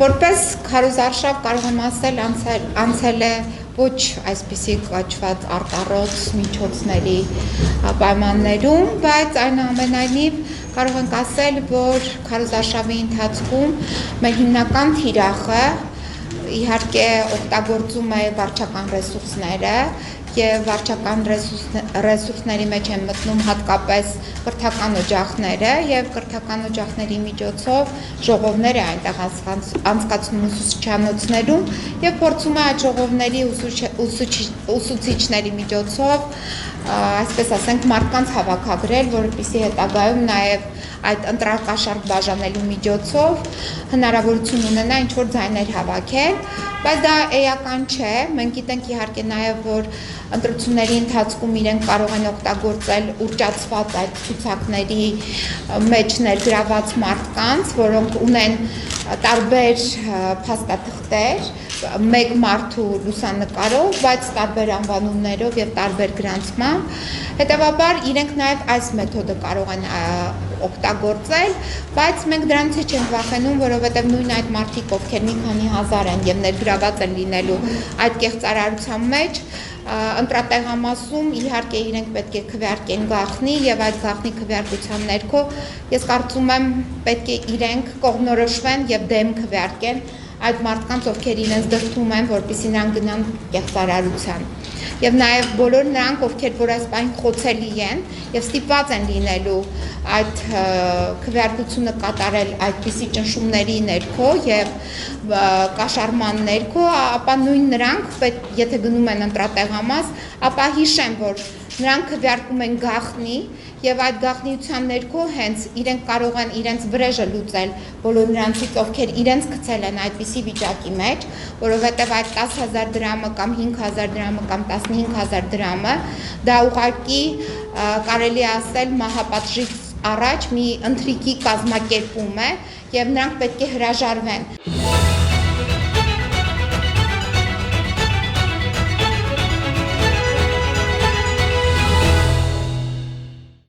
Որպես քարոզարշավ կարող եմ ասել անցել է ոչ այսպիսի կոչված արտառոց միջոցների պայմաններում, բայց այնուամենայնիվ կարող ենք ասել, որ քարոզարշավի ընթացքում մեր հիմնական թիրախը իհարկե օգտագործում է վարչական ռեսուրսները եւ վարչական ռեսուրսների մեջ են մտնում հատկապես կրթական օջախները եւ կրթական օջախների միջոցով ժողովներ է այնտեղ անցկացնում ուսուցչանոցներում եւ փորձում է այդ ժողովների ուսուցիչների միջոցով այսպես ասենք մարդկանց հավաքագրել, որպեսզի հետագայում նաեւ այդ ընտրակաշառք բաժանելու միջոցով հնարավորություն ունենա ինչ-որ ձայներ հավաքել, բայց դա էական չէ, մենք գիտենք իհարկե նաև, որ ընտրությունների ընթացքում իրենք կարող են օգտագործել ուռճացված այդ ցուցակների մեջ ներգրաված մարդկանց, որոնք ունեն տարբեր փաստաթղթեր, մեկ մարդու լուսանկարով, բայց տարբեր անվանումներով եւ տարբեր գրանցմամբ, հետեւաբար իրենք նաեւ այս մեթոդը կարող են օգտագործել, բայց մենք դրանից չենք վախենում, որովհետև նույն այդ մարդիկ, ովքեր մի քանի հազար են եւ ներգրաված են լինելու այդ կեղծարարության մեջ, ընտրատեղամասում իհարկե իրենք պետք է քվեարկեն գաղտնի եւ այդ գաղտնի քվեարկության ներքո ես կարծում եմ պետք է իրենք կողմնորոշվեն եւ դեմ քվեարկեն այդ մարդկանց, ովքեր իրենց դրդում են, որպեսզի նրանք գնան կեղծարարության։ Եվ նաև բոլոր նրանք, ովքեր որ այս բան խոցելի են եւ ստիպված են լինելու այդ քվեարկությունը կատարել այդպիսի ճնշումների ներքո եւ կաշառման ներքո, ապա նույն նրանք, եթե գնում են ընտրատեղամաս, ապա հիշեն, որ նրանք քվեարկում են գաղտնի եւ այդ գաղտնիության ներքո հենց իրենք կարող են իրենց վրեժը լուծել բոլոր նրանցից, ովքեր իրենց գցել են այդպիսի վիճակի մեջ, որովհետեւ այդ 10,000 դրամը կամ 5,000 դրամը կամ 15,000 դրամը դա ուղղակի կարելի է ասել մահապատժից առաջ մի ընթրիքի կազմակերպում է եւ նրանք պետք է հրաժարվեն։